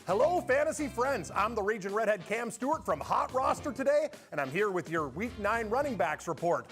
Hello, fantasy friends. I'm the Raging Redhead Cam Stewart from HotRoster today, and I'm here with your Week 9 running backs report.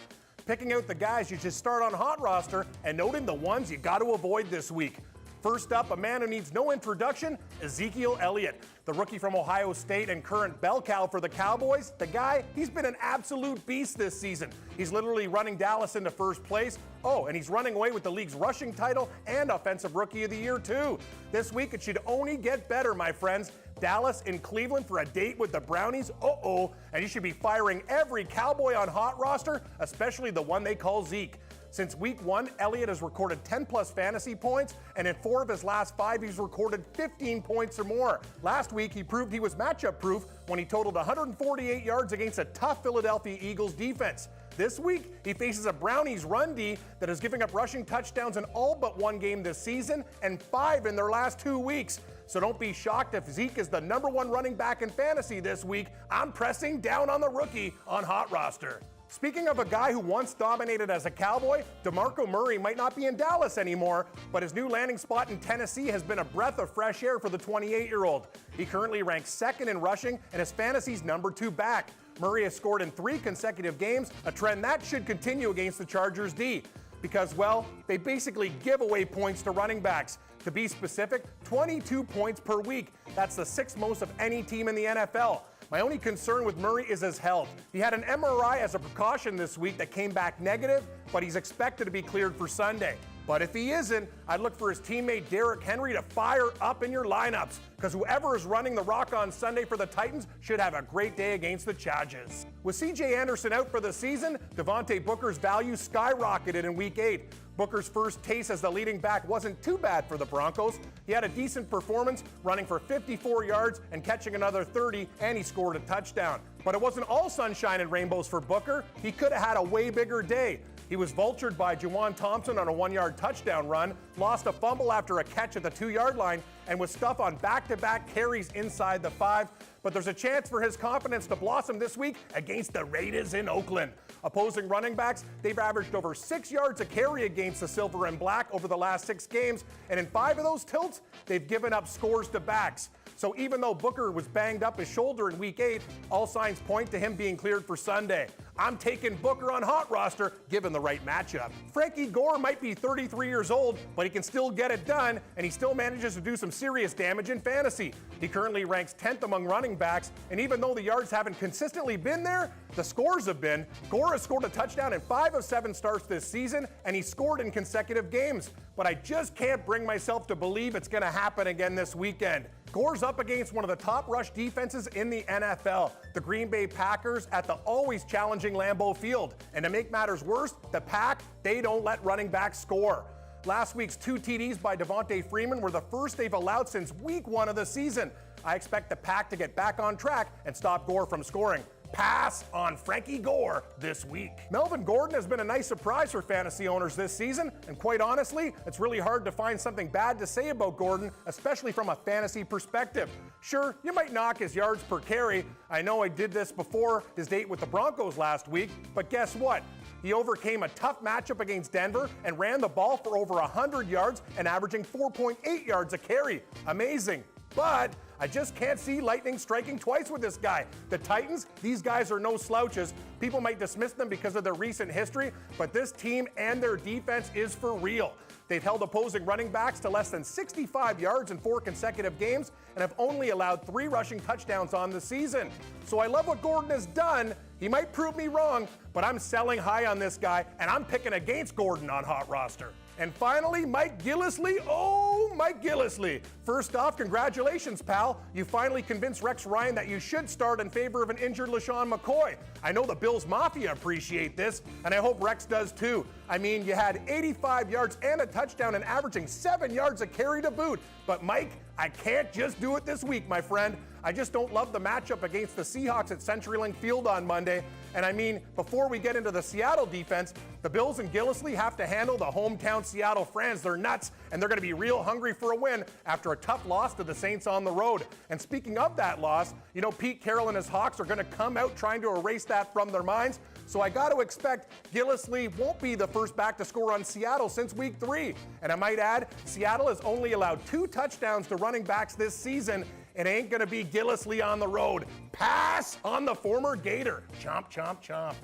Picking out the guys you should start on HotRoster and noting the ones you got to avoid this week. First up, a man who needs no introduction, Ezekiel Elliott. The rookie from Ohio State and current bell cow for the Cowboys. The guy, he's been an absolute beast this season. He's literally running Dallas into first place. Oh, and he's running away with the league's rushing title and Offensive Rookie of the Year, too. This week, it should only get better, my friends. Dallas in Cleveland for a date with the Brownies. And you should be firing every Cowboy on HotRoster, especially the one they call Zeke. Since week 1, Elliott has recorded 10-plus fantasy points, and in 4 of his last 5, he's recorded 15 points or more. Last week, he proved he was matchup-proof when he totaled 148 yards against a tough Philadelphia Eagles defense. This week, he faces a Brownies run D that is giving up rushing touchdowns in all but 1 game this season and 5 in their last 2 weeks. So don't be shocked if Zeke is the #1 running back in fantasy this week. I'm pressing down on the rookie on HotRoster. Speaking of a guy who once dominated as a Cowboy, DeMarco Murray might not be in Dallas anymore, but his new landing spot in Tennessee has been a breath of fresh air for the 28-year-old. He currently ranks 2nd in rushing and is fantasy's #2 back. Murray has scored in 3 consecutive games, a trend that should continue against the Chargers D. Because, well, they basically give away points to running backs. To be specific, 22 points per week. That's the 6th most of any team in the NFL. My only concern with Murray is his health. He had an MRI as a precaution this week that came back negative, but he's expected to be cleared for Sunday. But if he isn't, I'd look for his teammate Derrick Henry to fire up in your lineups, because whoever is running the rock on Sunday for the Titans should have a great day against the Chargers. With C.J. Anderson out for the season, Devontae Booker's value skyrocketed in Week 8. Booker's first taste as the leading back wasn't too bad for the Broncos. He had a decent performance, running for 54 yards and catching another 30, and he scored a touchdown. But it wasn't all sunshine and rainbows for Booker. He could have had a way bigger day. He was vultured by Juwan Thompson on a 1-yard touchdown run, lost a fumble after a catch at the 2-yard line, and was stuffed on back-to-back carries inside the 5. But there's a chance for his confidence to blossom this week against the Raiders in Oakland. Opposing running backs, they've averaged over 6 yards a carry against the Silver and Black over the last 6 games, and in 5 of those tilts, they've given up scores to backs. So even though Booker was banged up his shoulder in Week 8, all signs point to him being cleared for Sunday. I'm taking Booker on HotRoster, given the right matchup. Frankie Gore might be 33 years old, but he can still get it done, and he still manages to do some serious damage in fantasy. He currently ranks 10th among running backs, and even though the yards haven't consistently been there, the scores have been. Gore has scored a touchdown in 5 of 7 starts this season, and he scored in consecutive games. But I just can't bring myself to believe it's going to happen again this weekend. Gore's up against one of the top rush defenses in the NFL, the Green Bay Packers, at the always challenging Lambeau Field. And to make matters worse, the Pack, they don't let running backs score. Last week's 2 TDs by Devontae Freeman were the first they've allowed since week 1 of the season. I expect the Pack to get back on track and stop Gore from scoring. Pass on Frankie Gore this week. Melvin Gordon has been a nice surprise for fantasy owners this season, and quite honestly, it's really hard to find something bad to say about Gordon, especially from a fantasy perspective. Sure, you might knock his yards per carry. I know I did this before his date with the Broncos last week, but guess what? He overcame a tough matchup against Denver and ran the ball for over 100 yards and averaging 4.8 yards a carry. Amazing. But I just can't see lightning striking twice with this guy. The Titans, these guys are no slouches. People might dismiss them because of their recent history, but this team and their defense is for real. They've held opposing running backs to less than 65 yards in 4 consecutive games and have only allowed 3 rushing touchdowns on the season. So I love what Gordon has done. He might prove me wrong, but I'm selling high on this guy, and I'm picking against Gordon on HotRoster. And finally, Mike Gillislee. Oh, Mike Gillislee. First off, congratulations, pal. You finally convinced Rex Ryan that you should start in favor of an injured LaShawn McCoy. I know the Bills Mafia appreciate this, and I hope Rex does too. I mean, you had 85 yards and a touchdown and averaging 7 yards a carry to boot. But Mike, I can't just do it this week, my friend. I just don't love the matchup against the Seahawks at CenturyLink Field on Monday. And I mean, before we get into the Seattle defense, the Bills and Gillislee have to handle the hometown Seattle Franz. They're nuts, and they're going to be real hungry for a win after a tough loss to the Saints on the road. And speaking of that loss, you know, Pete Carroll and his Hawks are going to come out trying to erase that from their minds. So I got to expect Gillislee won't be the first back to score on Seattle since week 3. And I might add, Seattle has only allowed 2 touchdowns to running backs this season it ain't gonna be Gillisley on the road. Pass on the former Gator. Chomp, chomp, chomp.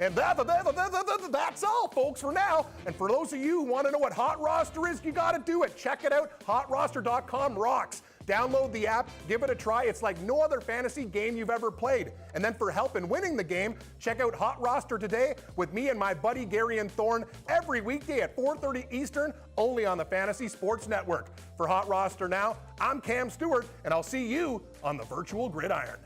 And that's all, folks, for now. And for those of you who want to know what HotRoster is, you got to do it. Check it out. HotRoster.com rocks. Download the app, give it a try. It's like no other fantasy game you've ever played. And then for help in winning the game, check out HotRoster today with me and my buddy Gary and Thorne every weekday at 4:30 Eastern, only on the Fantasy Sports Network. For HotRoster now, I'm Cam Stewart, and I'll see you on the virtual gridiron.